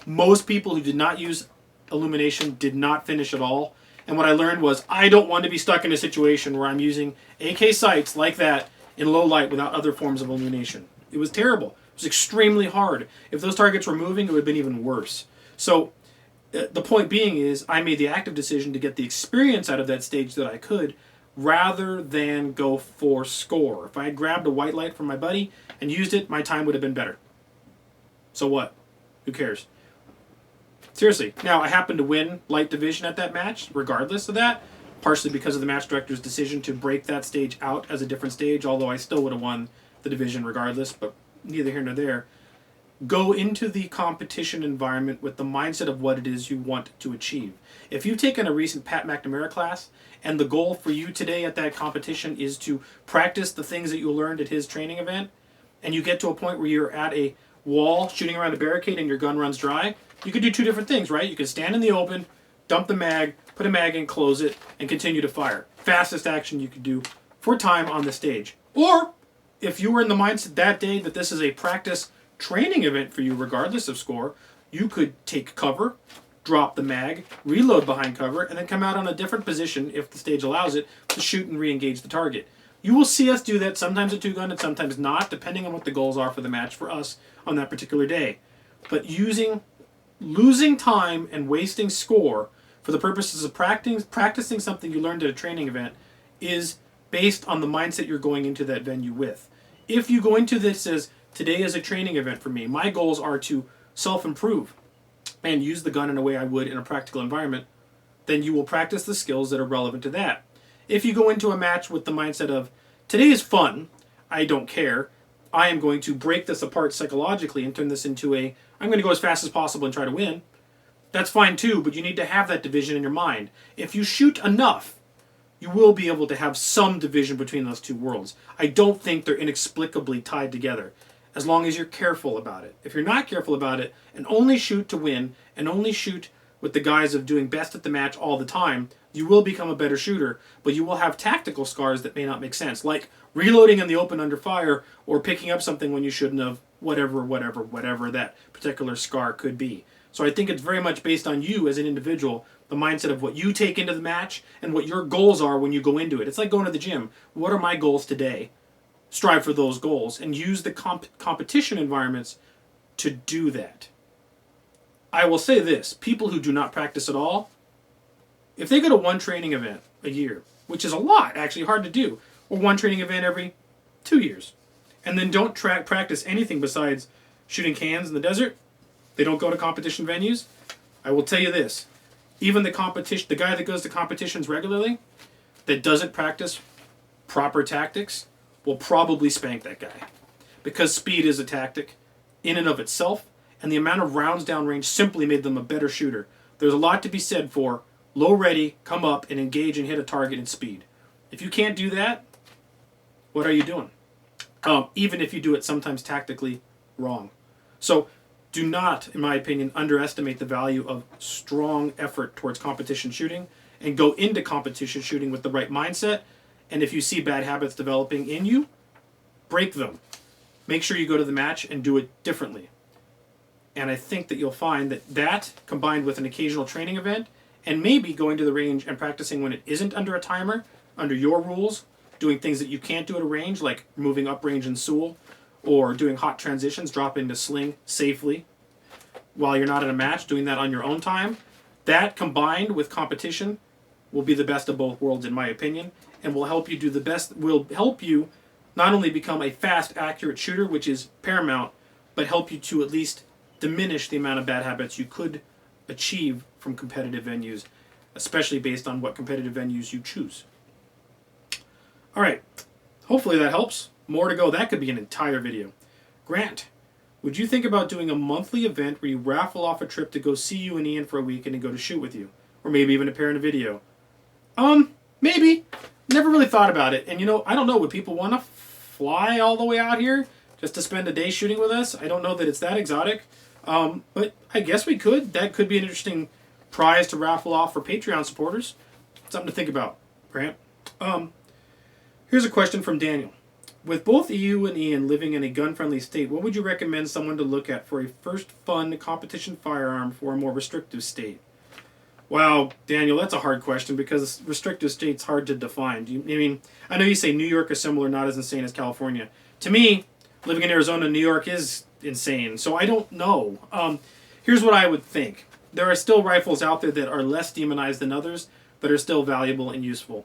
Most people who did not use illumination did not finish at all. And what I learned was I don't want to be stuck in a situation where I'm using AK sights like that in low light without other forms of illumination. It was terrible. It was extremely hard. If those targets were moving, it would have been even worse. So the point being is I made the active decision to get the experience out of that stage that I could rather than go for score. If I had grabbed a white light from my buddy and used it, my time would have been better. So what? Who cares? Seriously. Now, I happened to win light division at that match, regardless of that, partially because of the match director's decision to break that stage out as a different stage, although I still would have won the division regardless, but neither here nor there. Go into the competition environment with the mindset of what it is you want to achieve. If you've taken a recent Pat McNamara class, and the goal for you today at that competition is to practice the things that you learned at his training event, and you get to a point where you're at a wall shooting around a barricade and your gun runs dry, you could do two different things, right? You could stand in the open, dump the mag, put a mag in, close it, and continue to fire. Fastest action you could do for time on the stage. Or, if you were in the mindset that day that this is a practice training event for you regardless of score, you could take cover, drop the mag, reload behind cover, and then come out on a different position, if the stage allows it, to shoot and re-engage the target. You will see us do that sometimes at 2-gun and sometimes not, depending on what the goals are for the match for us on that particular day. But losing time and wasting score for the purposes of practicing something you learned at a training event is based on the mindset you're going into that venue with. If you go into this as, today is a training event for me, my goals are to self-improve and use the gun in a way I would in a practical environment, then you will practice the skills that are relevant to that. If you go into a match with the mindset of, today is fun, I don't care, I am going to break this apart psychologically and turn this into I'm going to go as fast as possible and try to win, that's fine too, but you need to have that division in your mind. If you shoot enough, you will be able to have some division between those two worlds. I don't think they're inexplicably tied together, as long as you're careful about it. If you're not careful about it, and only shoot to win, and only shoot with the guise of doing best at the match all the time, you will become a better shooter, but you will have tactical scars that may not make sense, like reloading in the open under fire, or picking up something when you shouldn't have, whatever that particular scar could be. So I think it's very much based on you as an individual, the mindset of what you take into the match and what your goals are when you go into it. It's like going to the gym. What are my goals today? Strive for those goals and use the competition environments to do that. I will say this, people who do not practice at all, if they go to one training event a year, which is a lot, actually hard to do, or one training event every 2 years, and then don't practice anything besides shooting cans in the desert, they don't go to competition venues, I will tell you this, even the guy that goes to competitions regularly, that doesn't practice proper tactics, will probably spank that guy. Because speed is a tactic in and of itself, and the amount of rounds downrange simply made them a better shooter. There's a lot to be said for low ready, come up, and engage and hit a target in speed. If you can't do that, what are you doing? Even if you do it sometimes tactically wrong. So do not, in my opinion, underestimate the value of strong effort towards competition shooting, and go into competition shooting with the right mindset. And if you see bad habits developing in you, break them. Make sure you go to the match and do it differently. And I think that you'll find that combined with an occasional training event, and maybe going to the range and practicing when it isn't under a timer, under your rules, doing things that you can't do at a range, like moving up range in Sewell, or doing hot transitions, drop into sling safely while you're not in a match, doing that on your own time, that combined with competition will be the best of both worlds, in my opinion, and will help you do the best, will help you not only become a fast, accurate shooter, which is paramount, but help you to at least diminish the amount of bad habits you could achieve from competitive venues, especially based on what competitive venues you choose. All right, hopefully that helps. More to go. That could be an entire video. Grant, would you think about doing a monthly event where you raffle off a trip to go see you and Ian for a week and then go to shoot with you? Or maybe even appear in a video? Maybe. Never really thought about it. And I don't know, would people want to fly all the way out here just to spend a day shooting with us? I don't know that it's that exotic. But I guess we could. That could be an interesting prize to raffle off for Patreon supporters. Something to think about, Grant. Here's a question from Daniel. With both you and Ian living in a gun-friendly state, what would you recommend someone to look at for a first fun competition firearm for a more restrictive state? Wow, Daniel, that's a hard question because restrictive state's hard to define. I know you say New York is similar, not as insane as California. To me, living in Arizona, New York is insane, so I don't know. Here's what I would think. There are still rifles out there that are less demonized than others, but are still valuable and useful.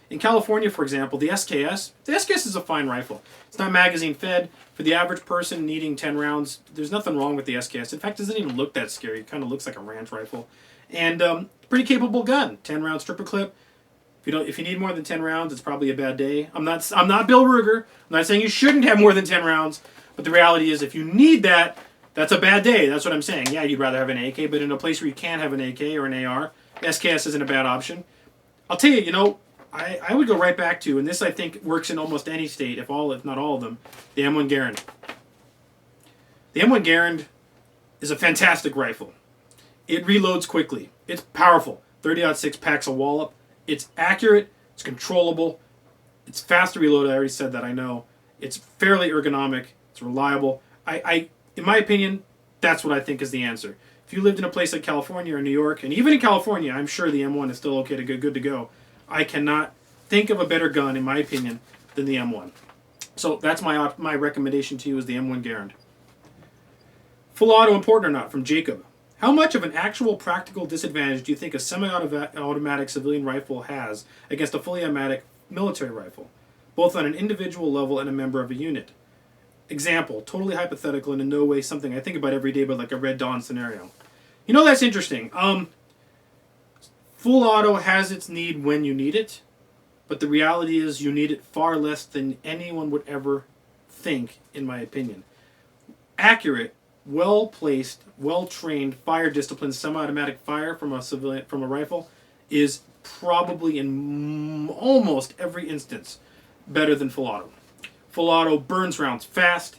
In California, for example, the SKS is a fine rifle. It's not magazine fed. For the average person needing 10 rounds, there's nothing wrong with the SKS. In fact, it doesn't even look that scary. It kind of looks like a ranch rifle. And pretty capable gun. 10 round stripper clip. If you need more than 10 rounds, it's probably a bad day. I'm not Bill Ruger. I'm not saying you shouldn't have more than 10 rounds. But the reality is if you need that, that's a bad day. That's what I'm saying. Yeah, you'd rather have an AK, but in a place where you can't have an AK or an AR, SKS isn't a bad option. I'll tell you, I would go right back to, and this I think works in almost any state, if not all of them, the M1 Garand. The M1 Garand is a fantastic rifle. It reloads quickly. It's powerful. 30-06 packs a wallop. It's accurate. It's controllable. It's fast to reload. I already said that, I know. It's fairly ergonomic. It's reliable. In my opinion, that's what I think is the answer. If you lived in a place like California or New York, and even in California, I'm sure the M1 is still okay to good to go. I cannot think of a better gun, in my opinion, than the M1. So that's my recommendation to you is the M1 Garand. Full auto important or not, from Jacob. How much of an actual practical disadvantage do you think a semi-automatic civilian rifle has against a fully automatic military rifle, both on an individual level and a member of a unit? Example, totally hypothetical and in no way something I think about every day, but like a Red Dawn scenario. That's interesting. Full auto has its need when you need it, but the reality is you need it far less than anyone would ever think, in my opinion. Accurate, well-placed, well-trained, fire-disciplined, semi-automatic fire from a rifle is probably in almost every instance better than full auto. Full auto burns rounds fast,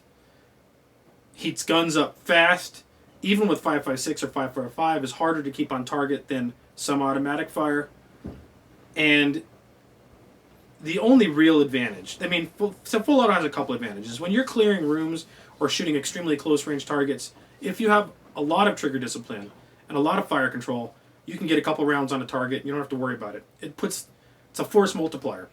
heats guns up fast. Even with 5.56 or 5.45 is harder to keep on target than semi-automatic fire. And the only real advantage, full auto has a couple advantages. When you're clearing rooms or shooting extremely close range targets, if you have a lot of trigger discipline and a lot of fire control, you can get a couple rounds on a target. You don't have to worry about it. It's a force multiplier.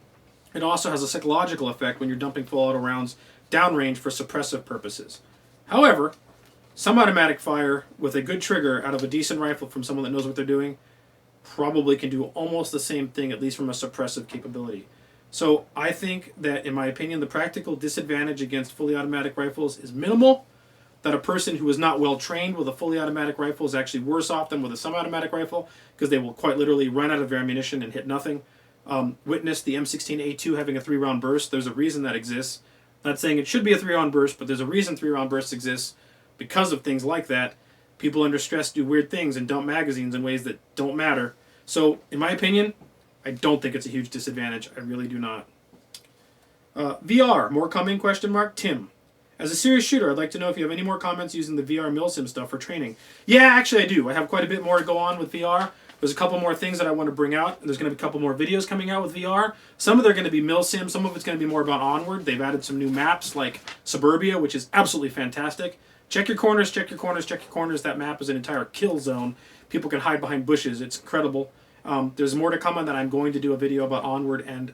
It also has a psychological effect when you're dumping full auto rounds downrange for suppressive purposes. However, some automatic fire with a good trigger out of a decent rifle from someone that knows what they're doing probably can do almost the same thing, at least from a suppressive capability. So I think that, in my opinion, the practical disadvantage against fully automatic rifles is minimal. That a person who is not well trained with a fully automatic rifle is actually worse off than with a semi-automatic rifle, because they will quite literally run out of their ammunition and hit nothing. Witness the M16A2 having a 3-round burst. There's a reason that exists. Not saying it should be a 3-round burst, but there's a reason 3-round bursts exist because of things like that. People under stress do weird things and dump magazines in ways that don't matter. So, in my opinion, I don't think it's a huge disadvantage. I really do not. VR, more coming, question mark? Tim. As a serious shooter, I'd like to know if you have any more comments using the VR milsim stuff for training. Yeah, actually I do. I have quite a bit more to go on with VR. There's a couple more things that I want to bring out. There's going to be a couple more videos coming out with VR. Some of them are going to be milsim. Some of it's going to be more about Onward. They've added some new maps like Suburbia, which is absolutely fantastic. Check your corners, check your corners, check your corners. That map is an entire kill zone. People can hide behind bushes. It's incredible. There's more to come on that. I'm going to do a video about Onward and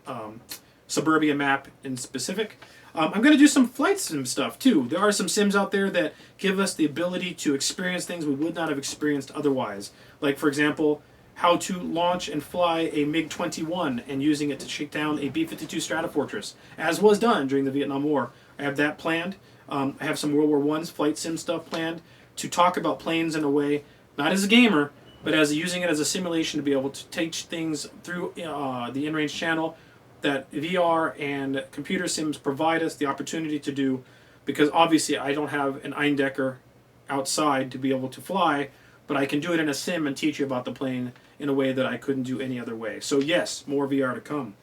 Suburbia map in specific. I'm going to do some flight sim stuff too. There are some sims out there that give us the ability to experience things we would not have experienced otherwise. Like, for example, how to launch and fly a MiG-21 and using it to shake down a B-52 Stratofortress, as was done during the Vietnam War. I have that planned. I have some World War I's flight sim stuff planned to talk about planes in a way, not as a gamer, but as using it as a simulation to be able to teach things through the InRange channel that VR and computer sims provide us the opportunity to do, because obviously I don't have an Eindecker outside to be able to fly, but I can do it in a sim and teach you about the plane in a way that I couldn't do any other way. So yes, more VR to come.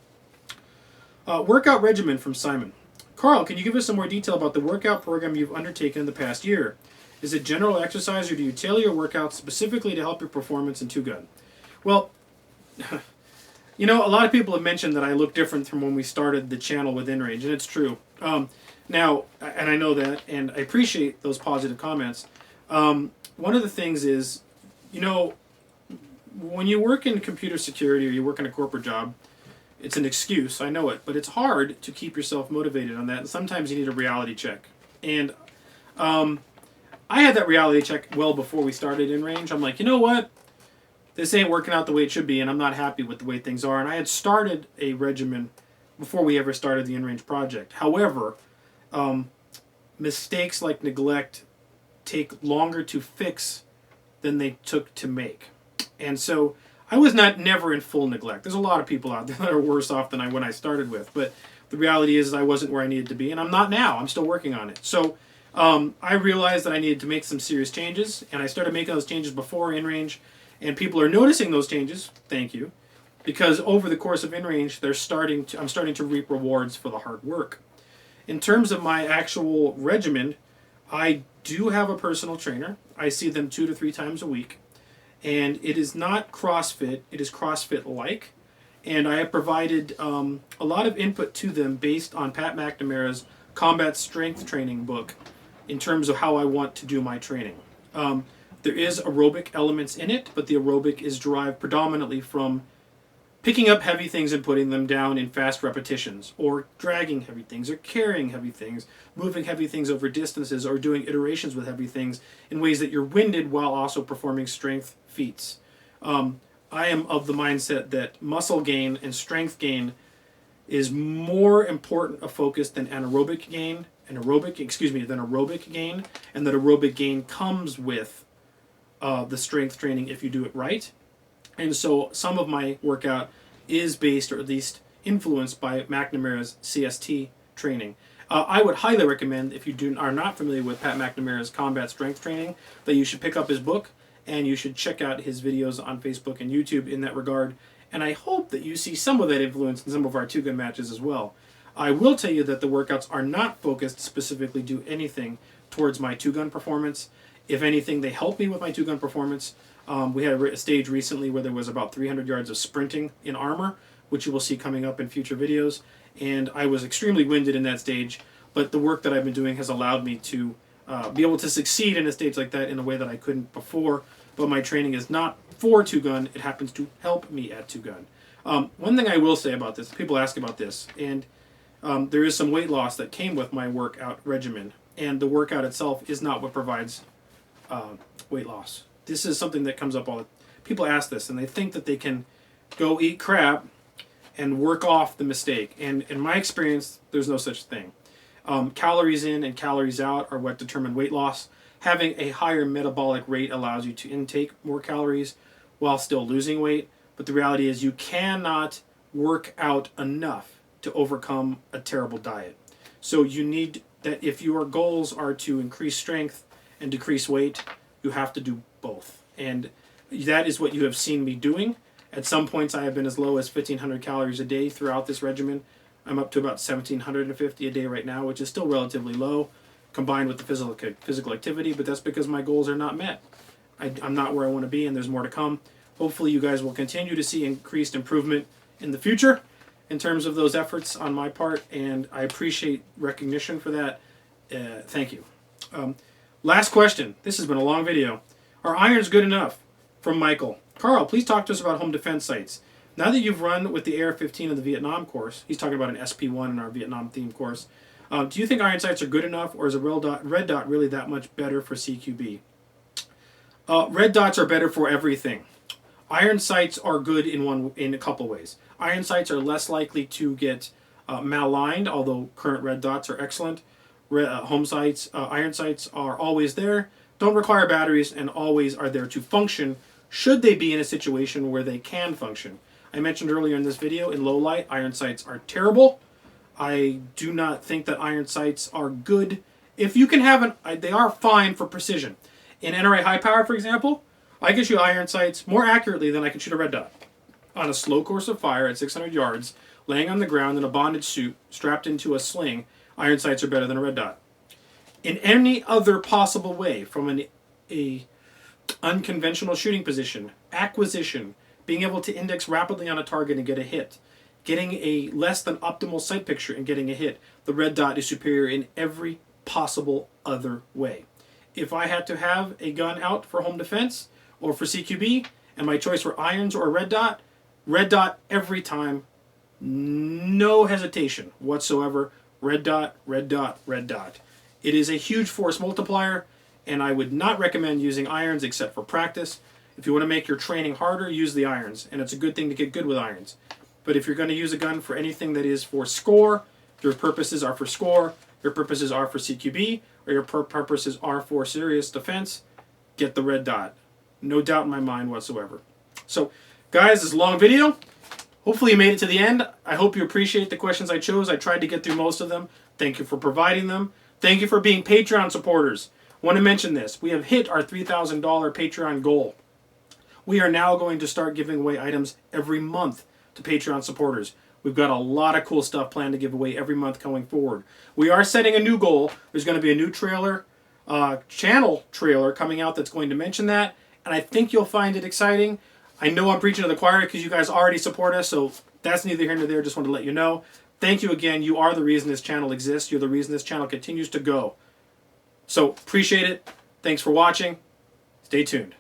Workout regimen from Simon. Carl, can you give us some more detail about the workout program you've undertaken in the past year? Is it general exercise, or do you tailor your workouts specifically to help your performance in two-gun? Well, you know, a lot of people have mentioned that I look different from when we started the channel with InRange, and it's true. Now, and I know that, and I appreciate those positive comments. One of the things is, you know, when you work in computer security or you work in a corporate job, it's an excuse, I know it, but it's hard to keep yourself motivated on that, and sometimes you need a reality check. And I had that reality check well before we started InRange. I'm like, you know what? This ain't working out the way it should be, and I'm not happy with the way things are. And I had started a regimen before we ever started the InRange project. However, mistakes like neglect take longer to fix than they took to make. And so I was never in full neglect. There's a lot of people out there that are worse off than when I started with. But the reality is I wasn't where I needed to be, and I'm not now. I'm still working on it. So I realized that I needed to make some serious changes, and I started making those changes before InRange. And people are noticing those changes, thank you, because over the course of InRange, I'm starting to reap rewards for the hard work. In terms of my actual regimen, I do have a personal trainer. I see them 2 to 3 times a week. And it is not CrossFit, it is CrossFit-like. And I have provided a lot of input to them based on Pat McNamara's Combat Strength Training book in terms of how I want to do my training. There is aerobic elements in it, but the aerobic is derived predominantly from picking up heavy things and putting them down in fast repetitions, or dragging heavy things, or carrying heavy things, moving heavy things over distances, or doing iterations with heavy things in ways that you're winded while also performing strength feats. I am of the mindset that muscle gain and strength gain is more important a focus than aerobic gain, than aerobic gain, and that aerobic gain comes with the strength training if you do it right. And so some of my workout is based, or at least influenced, by McNamara's CST training. I would highly recommend, if you are not familiar with Pat McNamara's Combat Strength Training, that you should pick up his book, and you should check out his videos on Facebook and YouTube in that regard. And I hope that you see some of that influence in some of our two-gun matches as well. I will tell you that the workouts are not focused specifically to do anything towards my two-gun performance. If anything, they help me with my two-gun performance. We had a stage recently where there was about 300 yards of sprinting in armor, which you will see coming up in future videos. And I was extremely winded in that stage, but the work that I've been doing has allowed me to be able to succeed in a stage like that in a way that I couldn't before. but my training is not for two-gun. It happens to help me at two-gun. One thing I will say about this, people ask about this, and there is some weight loss that came with my workout regimen, and the workout itself is not what provides weight loss. This is something that comes up all the time. People ask this, and they think that they can go eat crap and work off the mistake. And in my experience, there's no such thing. Calories in and calories out are what determine weight loss. Having a higher metabolic rate allows you to intake more calories while still losing weight. But the reality is you cannot work out enough to overcome a terrible diet. So you need that if your goals are to increase strength and decrease weight, you have to do both. And that is what you have seen me doing. At some points I have been as low as 1,500 calories a day throughout this regimen. I'm up to about 1,750 a day right now, which is still relatively low combined with the physical activity, but that's because my goals are not met. I'm not where I want to be, and there's more to come. Hopefully you guys will continue to see increased improvement in the future in terms of those efforts on my part, and I appreciate recognition for that. Thank you. Last question. This has been a long video. Are irons good enough? From Michael. Carl, please talk to us about home defense sights. Now that you've run with the AR-15 in the Vietnam course, he's talking about an SP1 in our Vietnam theme course, do you think iron sights are good enough, or is a red dot really that much better for CQB? Red dots are better for everything. Iron sights are good in a couple ways. Iron sights are less likely to get malaligned, although current red dots are excellent. Home sights, iron sights are always there, don't require batteries, and always are there to function should they be in a situation where they can function. I mentioned earlier in this video, in low light, iron sights are terrible. I do not think that iron sights are good. If you can have they are fine for precision. In NRA high power, for example, I can shoot iron sights more accurately than I can shoot a red dot. On a slow course of fire at 600 yards, laying on the ground in a bondage suit, strapped into a sling, iron sights are better than a red dot. In any other possible way, from an unconventional shooting position, acquisition, being able to index rapidly on a target and get a hit, getting a less than optimal sight picture and getting a hit, the red dot is superior in every possible other way. If I had to have a gun out for home defense or for CQB, and my choice were irons or a red dot every time, no hesitation whatsoever, red dot, red dot, red dot. It is a huge force multiplier, and I would not recommend using irons except for practice. If you want to make your training harder, use the irons, and it's a good thing to get good with irons. But if you're going to use a gun for anything that is for score, your purposes are for score, your purposes are for CQB, or your purposes are for serious defense, get the red dot. No doubt in my mind whatsoever. So, guys, this is a long video. Hopefully you made it to the end. I hope you appreciate the questions I chose. I tried to get through most of them. Thank you for providing them. Thank you for being Patreon supporters. I want to mention this. We have hit our $3,000 Patreon goal. We are now going to start giving away items every month to Patreon supporters. We've got a lot of cool stuff planned to give away every month going forward. We are setting a new goal. There's going to be a new trailer, channel trailer coming out that's going to mention that, and I think you'll find it exciting. I know I'm preaching to the choir because you guys already support us, so that's neither here nor there. Just wanted to let you know. Thank you again. You are the reason this channel exists. You're the reason this channel continues to go. So, appreciate it. Thanks for watching. Stay tuned.